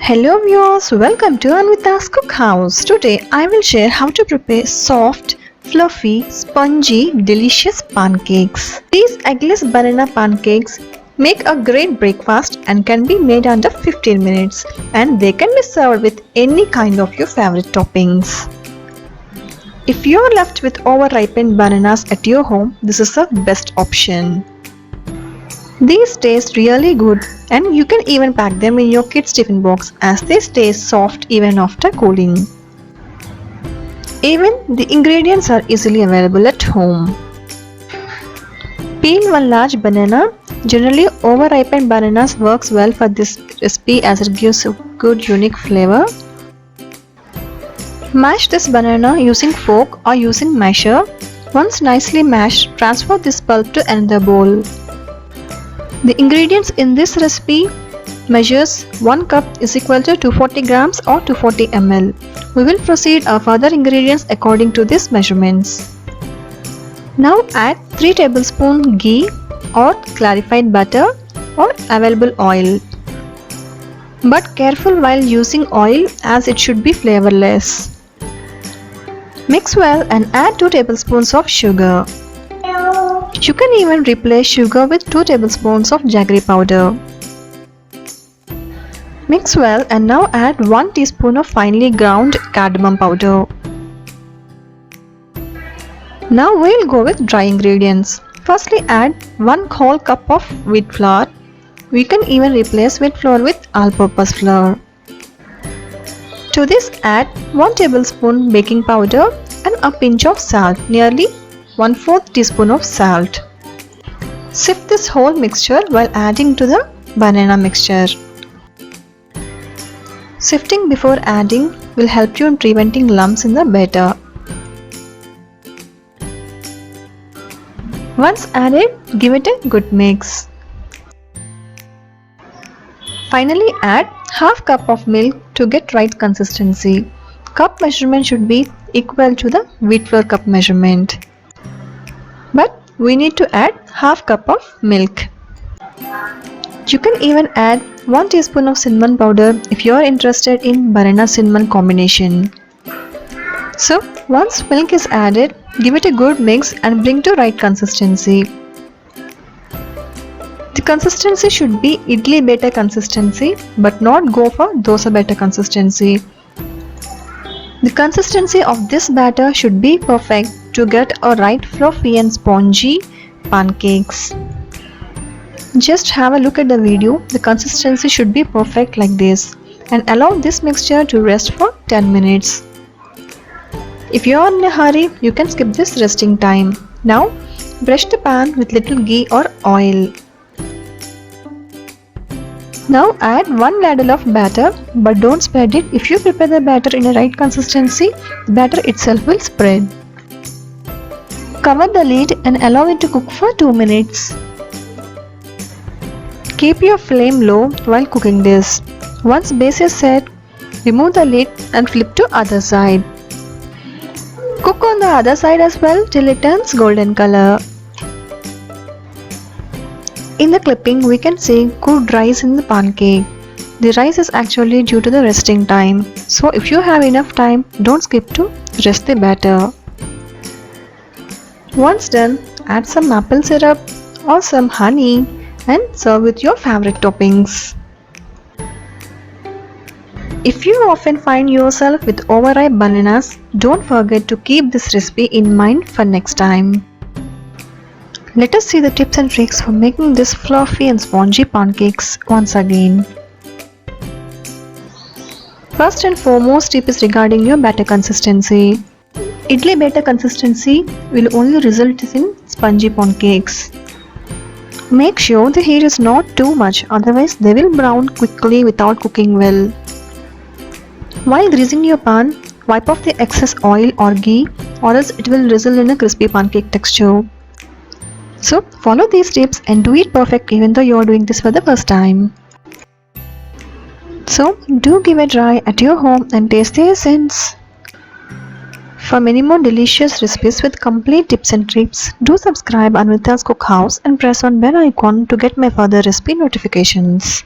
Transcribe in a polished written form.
Hello viewers, welcome to Anvita's Cookhouse. Today I will share how to prepare soft, fluffy, spongy, delicious pancakes. These eggless banana pancakes make a great breakfast and can be made under 15 minutes, and they can be served with any kind of your favorite toppings. If you are left with over-ripened bananas at your home, this is the best option. These taste really good, and you can even pack them in your kids' tiffin box as they stay soft even after cooling. Even the ingredients are easily available at home. Peel one large banana. Generally, over-ripened bananas works well for this recipe as it gives a good unique flavor. Mash this banana using fork or using masher. Once nicely mashed, transfer this pulp to another bowl. The ingredients in this recipe measures 1 cup is equal to 240 grams or 240 ml. We will proceed our further ingredients according to these measurements. Now add 3 tablespoons ghee or clarified butter or available oil. But careful while using oil as it should be flavorless. Mix well and add 2 tablespoons of sugar. You can even replace sugar with 2 tablespoons of jaggery powder. Mix well and now add 1 teaspoon of finely ground cardamom powder. Now we'll go with dry ingredients. Firstly, add 1 whole cup of wheat flour. We can even replace wheat flour with all-purpose flour. To this add 1 tablespoon baking powder and a pinch of salt, nearly 1/4 teaspoon of salt. Sift this whole mixture while adding to the banana mixture. Sifting before adding will help you in preventing lumps in the batter. Once added, give it a good mix. Finally add half cup of milk to get right consistency. Cup measurement should be equal to the wheat flour cup measurement. But we need to add half cup of milk. You can even add 1 teaspoon of cinnamon powder if you are interested in banana cinnamon combination. So once milk is added, give it a good mix and bring to right consistency. The consistency should be idli batter consistency but not go for dosa batter consistency. The consistency of this batter should be perfect to get a right fluffy and spongy pancakes. Just have a look at the video. The consistency should be perfect like this, and allow this mixture to rest for 10 minutes. If you are in a hurry, you can skip this resting time. Now brush the pan with little ghee or oil. Now add 1 ladle of batter, but don't spread it. If you prepare the batter in a right consistency, the batter itself will spread. Cover the lid and allow it to cook for 2 minutes. Keep your flame low while cooking this. Once base is set, remove the lid and flip to other side. Cook on the other side as well till it turns golden color. In the clipping, we can see cooked rice in the pancake. The rice is actually due to the resting time. So if you have enough time, don't skip to rest the batter. Once done, add some maple syrup or some honey and serve with your favorite toppings. If you often find yourself with overripe bananas, don't forget to keep this recipe in mind for next time. Let us see the tips and tricks for making this fluffy and spongy pancakes once again. First and foremost tip is regarding your batter consistency. Idli batter consistency will only result in spongy pancakes. Make sure the heat is not too much, otherwise they will brown quickly without cooking well. While greasing your pan, wipe off the excess oil or ghee, or else it will result in a crispy pancake texture. So follow these tips and do it perfect even though you are doing this for the first time. So do give a try at your home and taste the essence. For many more delicious recipes with complete tips and tricks, do subscribe Anvita's Cookhouse and press on bell icon to get my further recipe notifications.